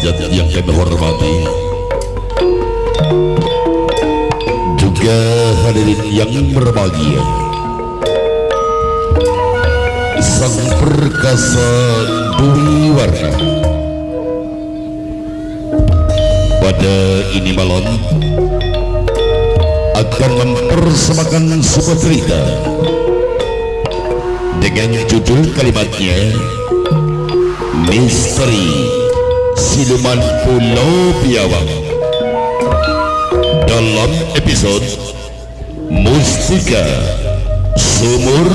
hajat yang kami hormati, juga hadirin yang berbahagia, sang perkasa Dwi Warna pada ini malam akan mempersembahkan sebuah cerita dengan judul kalimatnya Misteri Siluman Pulau Biawak dalam episode Mustika Sumur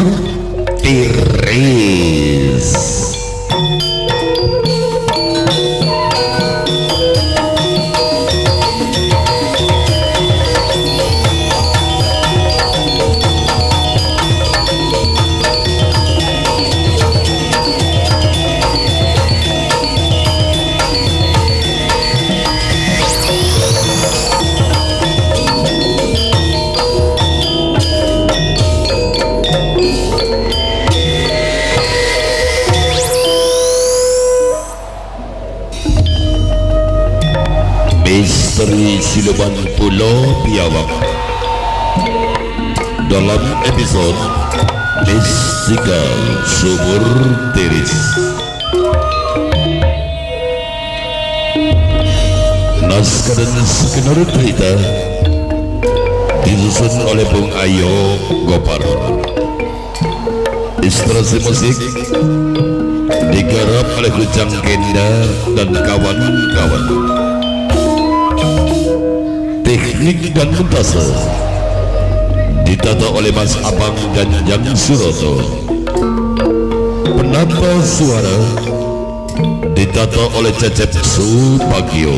Tiris. Misteri Siluman Pulau Biawak dalam episode Mustika Sumur Tiris. Naskah dan skenario cerita disusun oleh Bung Ayo Gopar. Ilustrasi musik digarap oleh Kujang Genda dan kawan-kawan. Teknik dan montase ditata oleh Mas Abang Ganjang Suroto. Penata suara ditata oleh Cecep Subagio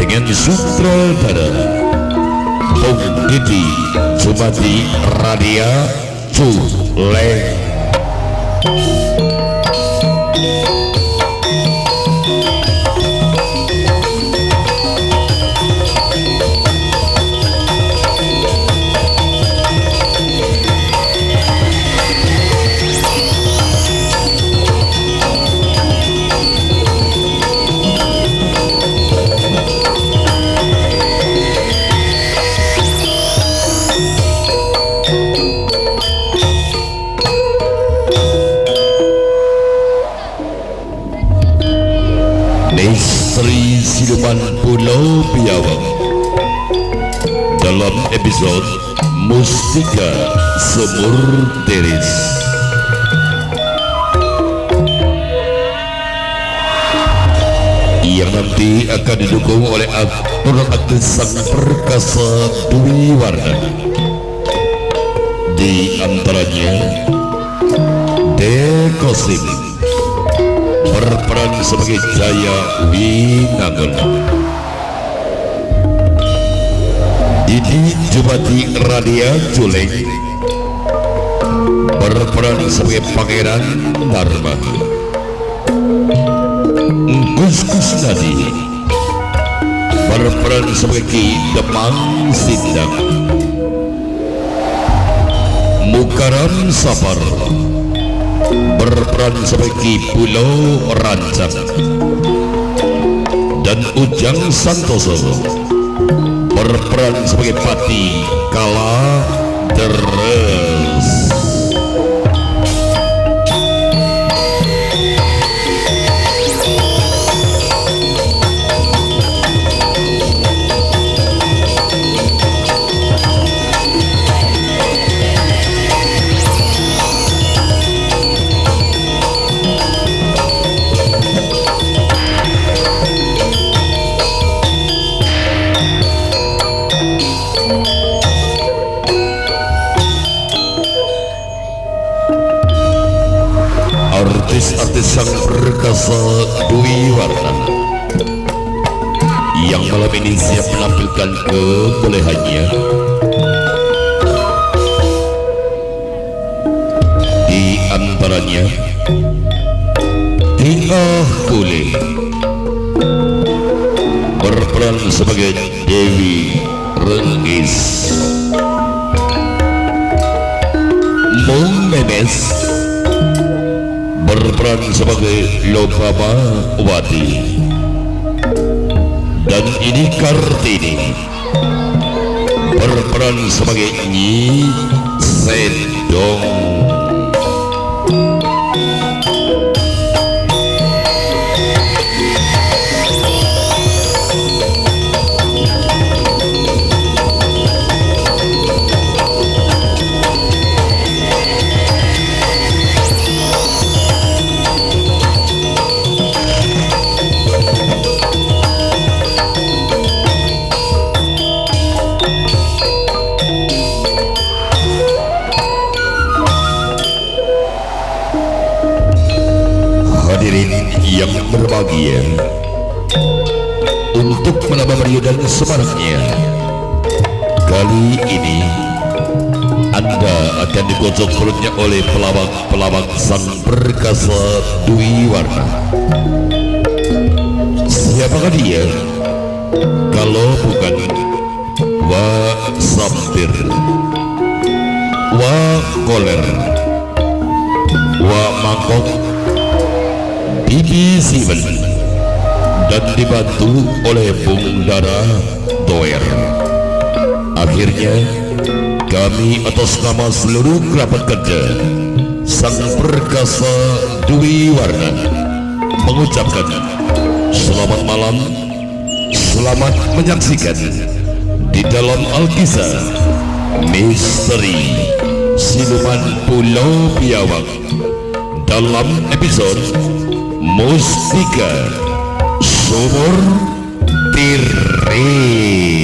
dengan sutradara Bung Didi Sumadi Radia Culeng. Misteri Siluman Pulau Biawak dalam episode Mustika Sumur Tiris. Yang nanti akan didukung oleh aktor sang perkasa Dwi Warna, di antaranya Dekosim berperan sebagai Jaya Winangun, Didi Jumadi Radia Culeng berperan sebagai Pangeran Dharma, Gus Kusnadi berperan sebagai Ki Demang Sindang, Mukaram Safar berperan sebagai Pulau Rancang, dan Ujang Santoso berperan sebagai Pati Kala Deres. Artis-artis sang perkasa Dwi Warna yang malam ini siap menampilkan kebolehannya, di antaranya Tingah Pule berperan sebagai Dewi Renggis, Mung Memes berperan sebagai Lokama Wati, Dan ini Kartini berperan sebagai Nyi Sedong. Yang berbahagia, untuk menambah meriah dan semaraknya, kali ini Anda akan digosok perutnya oleh pelawak sang perkasa Dwi Warna. Siapakah dia kalau bukan Wa Sampir, Wa Koler, Wa Mangkok, Bibi Siwen, dan dibantu oleh Bung Dara Toer. Akhirnya kami atas nama seluruh kerabat kerja sang perkasa Dwi Warna mengucapkan selamat malam, selamat menyaksikan di dalam Alkisah Misteri Siluman Pulau Biawak dalam episode Mustika Sumur Tiris.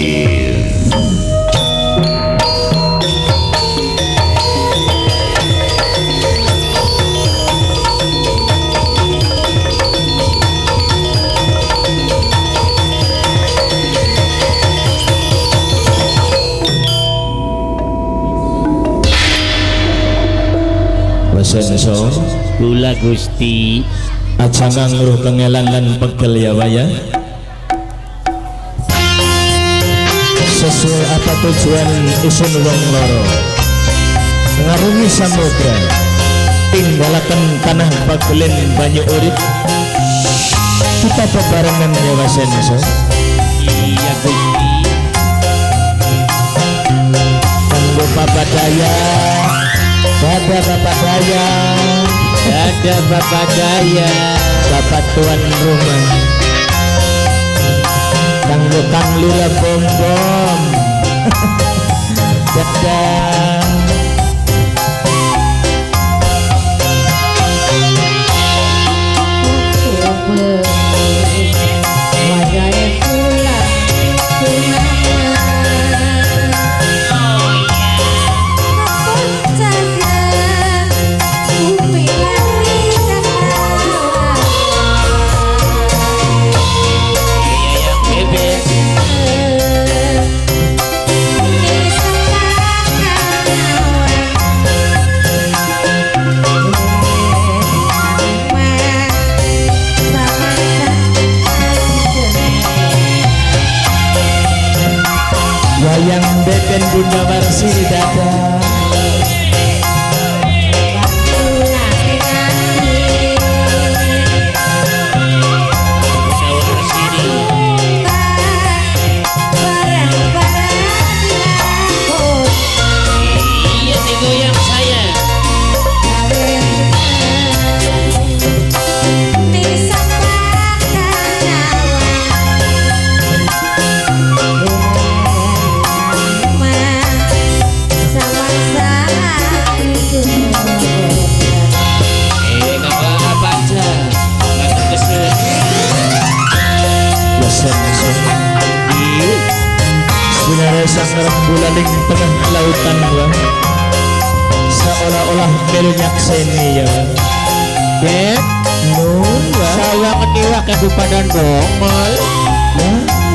Wasan kula Gusti aja ngangruh kengelan lan pegel ya waya. Sesuai apa tujuan isun wong loro ngarungi samudra tinggalaken tanah pagelen banyu urip kita bebarengan ya wasen so. Iya Gusti. Kanggo Bapak Daya, Bapak Daya, ada Bapak Daya, Bapak Tuan Rumah, Kanggo Kang Lura Bom Bom, dadah. Wayang beben Bunda Warsi dada sang rembulan di tengah lautan gua seolah-olah melunyak seni ya Dek nun saya ketiwa kebupadan Bongol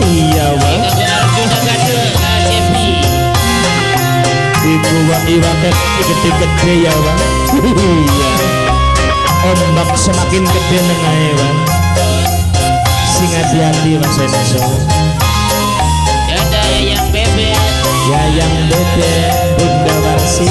iya wah ibu wangi waket gede-gede ya wah iya ombak semakin gede nengai wah sing hati-hati mas Eneso Yayang Bebek Bunda Warsi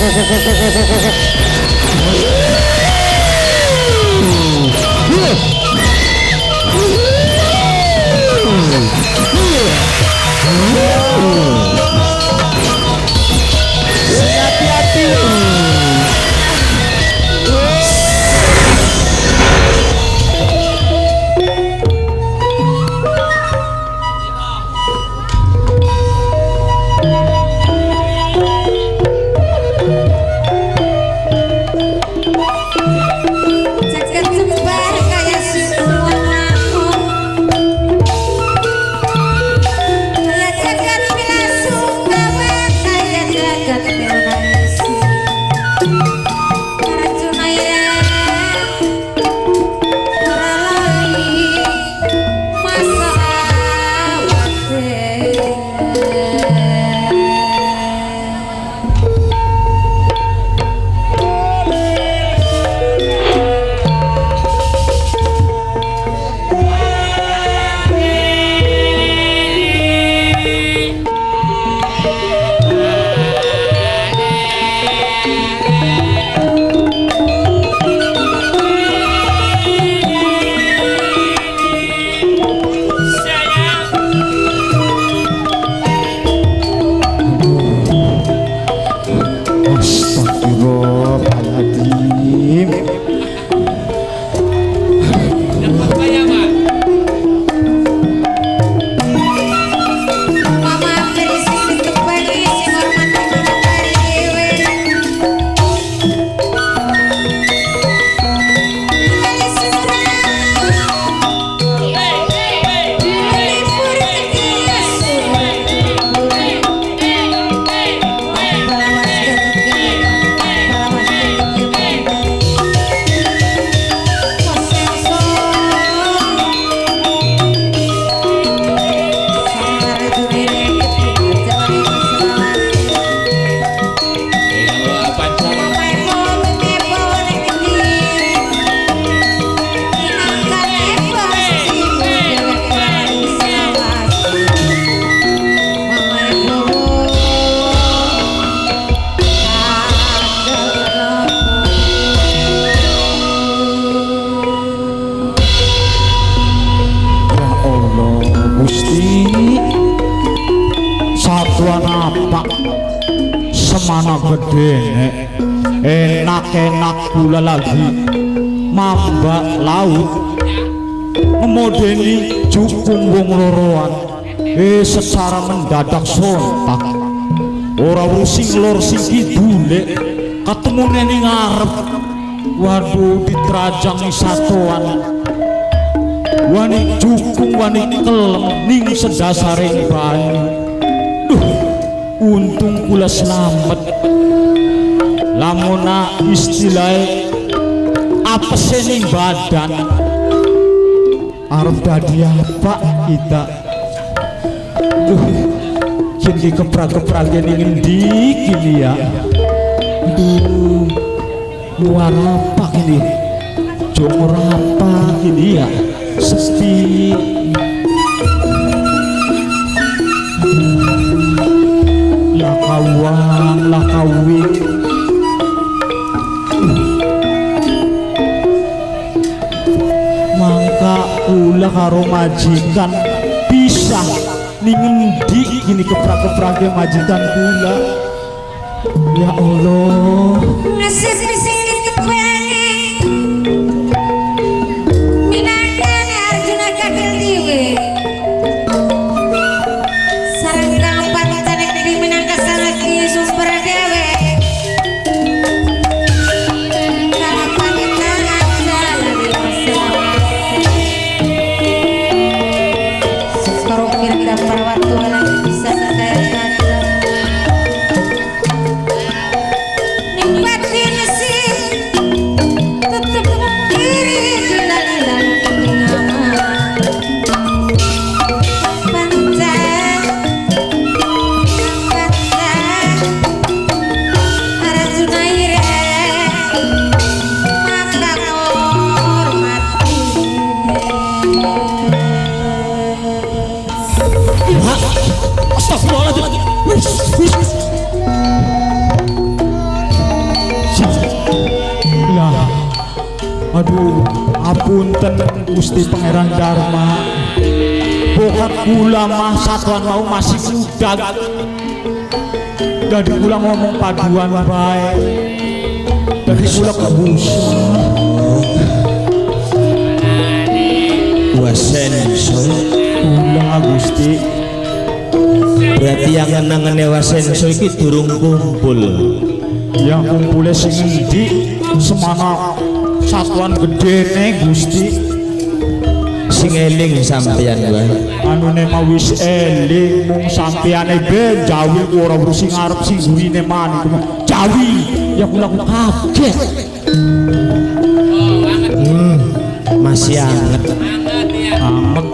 Hati-hati. semana gede enak-enak pula lagi mamba laut memodeni jukung wong loroan secara mendadak sontak ora rusing lor sing kidule ketemu ning ngarep waduh diterajang satuan wani jukung wani kelem ning sedasaring banyu. Untung kula selamat lamuna istilahnya apa ning badan arep dadi apa kita jadi keprak-keprak ning endi kini ya luar apa ini jomor apa ini ya sepi lakawang lakawing mangka ulah karo majikan pisah ning endi gini keprak-keprake majikan kula ya Allah nasib sing ditepane minangkane Arjuna kakil diwe sareng kang pancane di minangka salaki sumber dewe kang pamitan jalani masalah sekarang kira-kira perawat lagi bisa saya punten Gusti Pangeran Dharma. Bokap kula mah satuan mau masih muda. Dadi kula ngomong paduan bae. Dadi kula kebusa. Wasenso Kula Gusti. berarti yang ngenangane Wasenso iki durung kumpul. Yang kumpulnya sing endi semana satuan gedene Gusti. Sing eling sampeyan wae. Anune mah wis eling mung sampeane ben jawi ora urus sing arep sing gurine man jawi ya kula kaget. Masih anget. Amet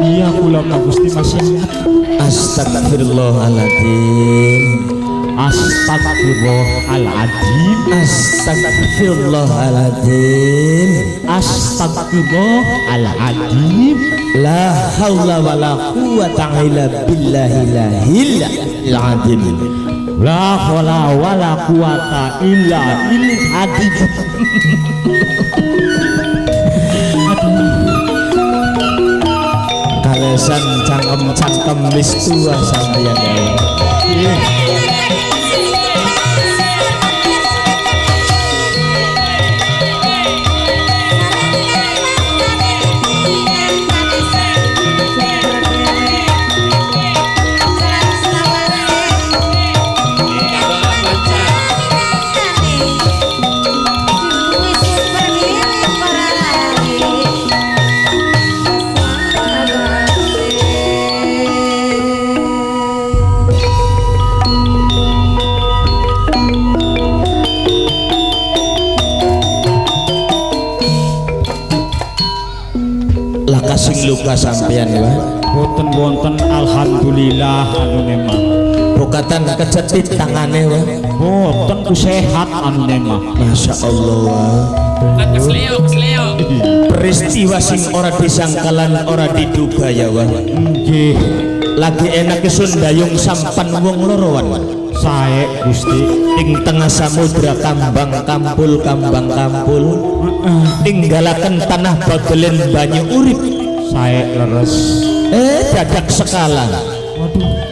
iya kula Gusti masih ingat. Astagfirullahaladzim. Astagfirullahaladzim. Astagfirullahaladzim. Astagfirullahaladzim. La haula wala quwwata illa billahil azim. La haula wala quwata illa billahil azim. Kalesan cangkem-cangkem wis tua sampeyan wae. Sing luka sampeyan wae. Boten wonten alhamdulillah anune mah. Bokatan kecetit tangane wae. Boten ku sehat anune mah. Masyaallah. Kesleo. Peristiwa sing ora disangkalan ora diduga ya wae. Nggih, Lagi enak kesun dayung sampan wong lorowan. sae Gusti. Ing tengah samudra kambang kampul tinggalaken tanah bagelen banyu urip. Sae leres. Dadak sekala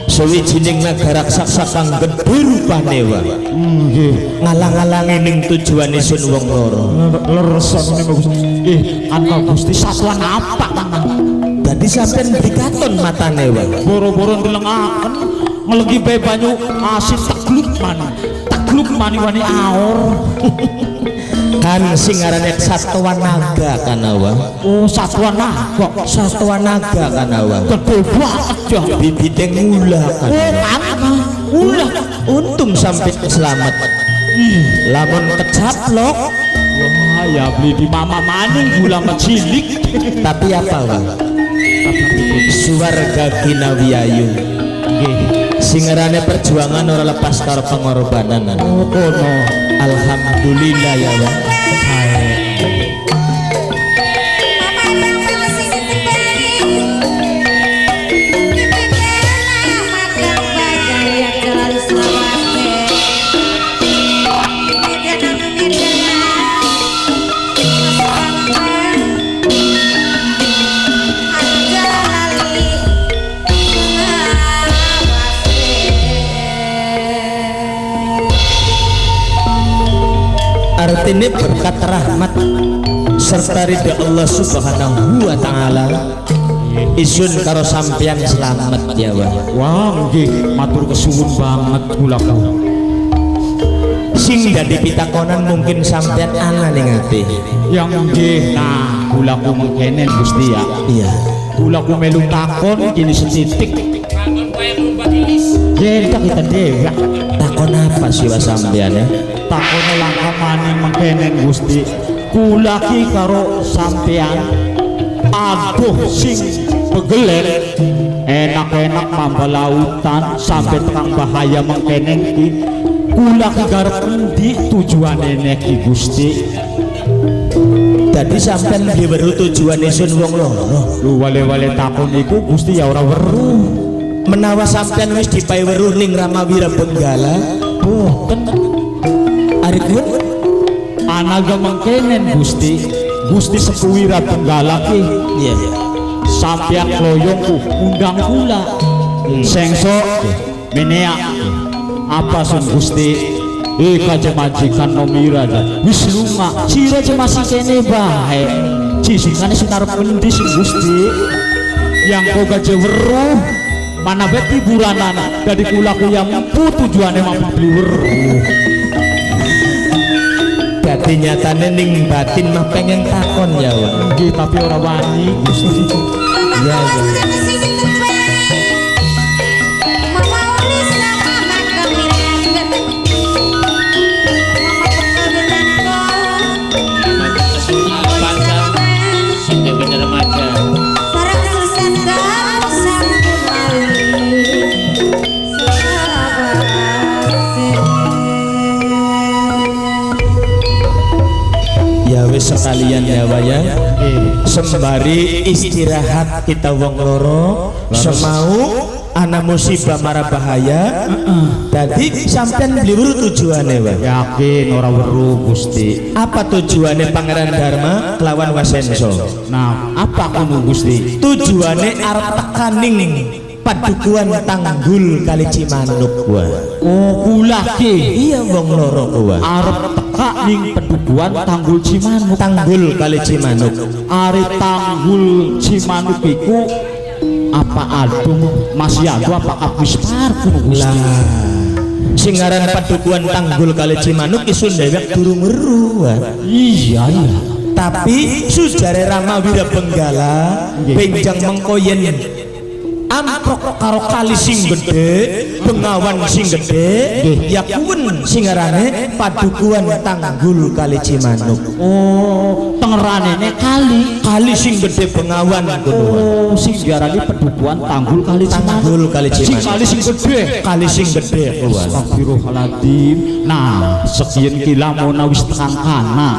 sawijining nagara raksasa kang gedhe rupane wae. Nggih, Ngalang-alangi ning tujuane sun wong loro. leres anune mah Gusti. Nggih, ana Gusti satuan apa tangan? Dadi sampean dikaton matane wae. Boro-boro ndelengaken ngelegi bae banyu asin takluk mani wani aor. Kan sing aranane satwa naga kana wae. Oh, satuan naga. Satwa naga kana wae. Gede banget ya. Bibite ngula kan. Ulah. Untung sampai selamat. Lamun kecaplok. Wah, ya beli di mama maning gula cilik. Tapi apa wae? Suwarga kinawiayu. Nggih. Singarane perjuangan ora lepas karo pengorbanan. Oh, kono. Alhamdulillah ya wae. Artinya berkat rahmat serta ridha Allah Subhanahu wa taala isun karo sampeyan selamat ya wae. Wah, nggih, matur kesuwun banget kula kau. Sing dadi pitakonan mungkin sampeyan ana ning ati. Yang nggih, nah kula ku mengkene Gusti ya. Iya. Kula ku melu takon kini setitik. Jadi kita dewe. Takon apa sih wa sampeyan ya? Takono langkah maning mengkenen Gusti. Kula ki karo sampean aduh sing begelen enak-enak mamba lautan sampai terang bahaya mengkenen ki. Kula ki garep endi tujuane neki Gusti. Dadi sampean nggih weruh tujuane sun wong loro. Lu wale-wale takon iku Gusti ya ora weruh. Menawa sampean wis dipae weruh ning Ramawira Benggala, Boten arep anaga mengkenen Gusti. Gusti Sepuwira Benggala ki Iya iya. sampeyan kloyong ku undang kula sengso menea apa sun Gusti kaja majikan nomira wis lunga sira aja masih kene bae cisingane sinar pendi sing Gusti yang kau gaje weruh mana bet hiburanana dari kula ku yang empu tujuane mampu beli weruh Dadi nyatane ning batin mah pengen takon ya Wak. nggih tapi ora wani Gusti Iya iya. Ya wis sekalian ya Wak ya. Sembari istirahat kita wong loro semau ana musibah mara bahaya. Dadi sampean beli weruh tujuane Wak. yakin ora weruh Gusti. Apa tujuane Pangeran Dharma kelawan Wasenso? Nah apa kono Gusti? Tujuane arep tekaning padukuhan Tanggul Kali Cimanuk Wak. Oh kula ki Iya wong loro Wak. arep teka ning pedukuhan Tanggul Cimanuk. Tanggul Kali Cimanuk. Ari Tanggul Cimanuk iku apa adung masih adu apa wis parku Gusti. Lah sing aran padukuhan Tanggul Kali Cimanuk isun dewek durung weruh Wak. Iya iya. Tapi sujare Rama Wira Benggala benjang mengkoyen amprok karo kali sing gede Bengawan sing gede ya kuwen sing arane padukuhan Tanggul Kali Cimanuk. Oh tengeranene kali Sing gede Bengawan oh sing diarani pedukuhan Tanggul Kali Cimanuk. Tanggul Kali Sing Cimanuk. kali sing gede. Kali sing gede kuwi. Astagfirullahaladzim. Nah sekian kila mau nawis tekan kana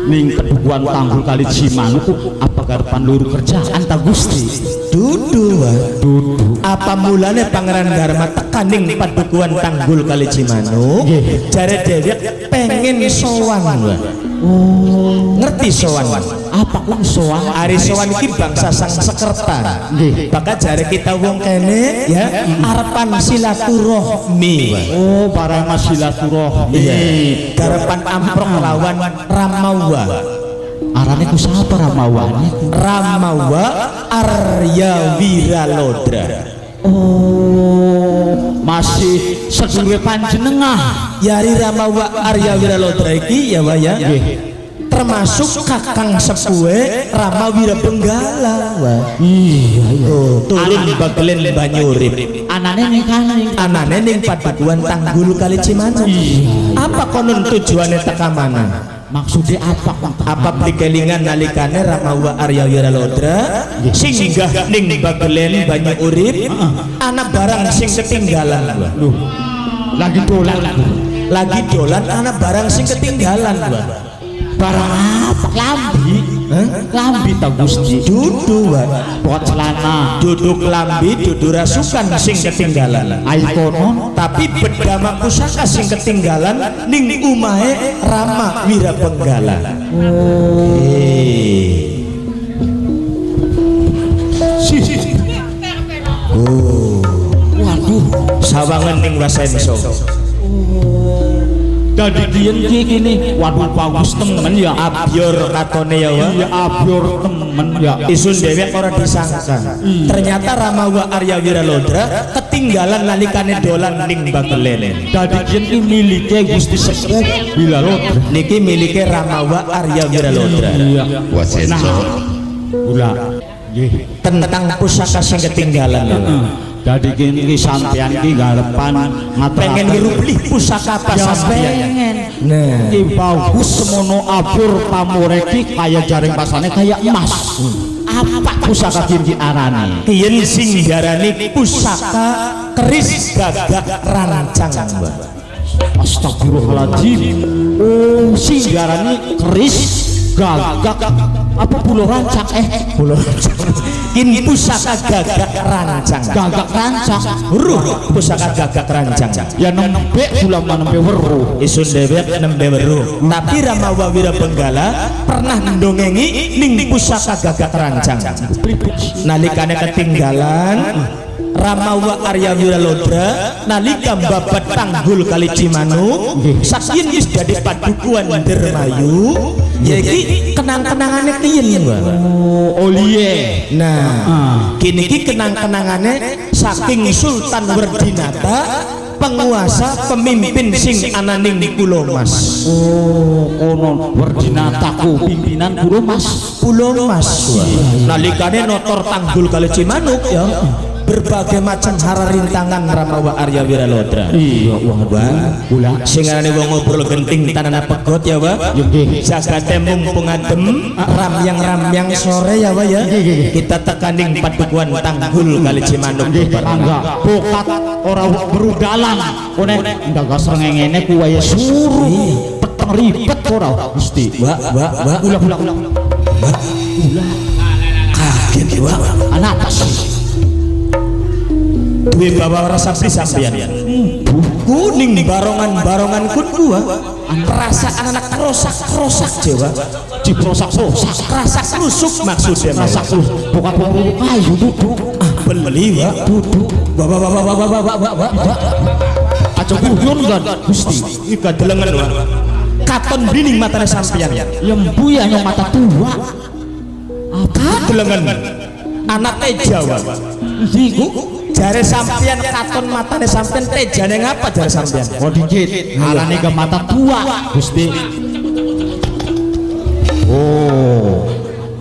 ning pedukuhan Tanggul Kali Cimanuk apa garepan luru kerjaan ta Gusti? Dudu Wak. Dudu. Apa mulane Pangeran Dharma tekaning padukuhan Tanggul Kali Cimanuk jare dhewek pengen sowan Wak. Oh Ngerti sowan Wak? apa kun sowan? Ari sowan iki bangsa sang sekretar. Bakal jare kita wong kene ya arepan silaturahmi Wak. Oh barang silaturahmi. Iya. Garepan amprok lawan Ramawa. Arane ku sapa ramawane? Ramawa Arya Wiralodra. Oh masih sedulure panjenengah. Yari Ramawa Arya Wiralodra iki ya Wak ya. Termasuk kakang sepuhe Rama Wira Benggala Wak. Iya iya. Oh, turun bagelen Banyurip. Anane ning kaning. Anane ning padukuhan Tanggul Kali Cimanuk. Apa konon tujuane teka mana? Maksudnya apa? Apa prikelingan nalikane Ramawa Arya Wiralodra singgah ning bagelen Banyurip ana barang sing ketinggalan Wak. Loh, lagi dolan. Lagi dolan ana barang sing ketinggalan Wak. Barang apa? Klambi. Klambi ta Gusti. Dudu Wak. Pot celana. Duduk lambi dudu rasukan sing ketinggalan. Ai kono Tapi bedama pusaka sing ketinggalan ning umahe Rama Wira Benggala. waduh Sawangan ning Wasenso. dadi diyen ki kene waduh bagus temen ya Abyor katone ya Wak. ya abyor temen ya Isun dewek ora disangka. Ternyata Ramawa Arya Wiralodra ketinggalan nalikane dolan ning Bagelen. dadi diyen ki milike Gusti Sepuh Wiralodra. Niki milike Ramawa Arya Wiralodra. Iya Wasenso gula nggih Tentang pusaka sing ketinggalan ya Wak. dadi kene ki sampean ki garepan Pengen ngerubli pusaka apa sampean? pengen Nah, ki bagus semono abur pamoreki kaya jaring pasane kaya emas. Apa pusaka ki arane? kiyen sing diarani pusaka keris gagak rancang Mbak. Astagfirullahaladzim. Oh sing diarani keris gagak apa pulau rancak pulau rancak ini pusaka gagak rancang gagak rancak pusaka gagak rancang ya nembe bulan nembe weruh isun dewek nembe weruh tapi Ramawa Wirabenggala pernah ndongengi ning pusaka gagak rancang nalikane ketinggalan Ramawa Arya Wiralodra nalika babat Tanggul Kali Cimanuk saking wis dadi padukuhan Dermayu ya iki kenang-kenangane kiyen oh liye nah kini iki kenang-kenangane saking Sultan Werdinata penguasa pemimpin sing ananing Pulau Mas oh konon Werdinataku pimpinan Pulau Mas nalikane notor Tanggul Kali Cimanuk ya berbagai macam hara rintangan Ramawa Arya Wiralodra iya wong kula sing arane wong ngobrol genting tanana pegot ya wa jagate mumpung adem ramyang sore ya wa ya kita tekaning padukuhan Tanggul Kali Cimanuk angga bokat ora berudalan kone ndaga srengenge ku wae suruh peteng ribet ora Gusti wa ulah kaget wa anak apa sih duwe bawa rasa sampeyan kuning barongan kun gua perasaan anak krosak Jawa diprosak rasa krusuk maksudnya rasa krusuk bukan kayu duduk beli wa duduk wa aja guyon kan Gusti iki gadelengen wa katon blining matane sampeyan lembu ya yang mata tua apa gadelengen anake Jawa iku jare sampeyan katon matane sampeyan tejane ngapa jare sampeyan oh dikit alane ke mata tua Gusti oh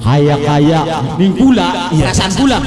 kaya ning kula perasaan kula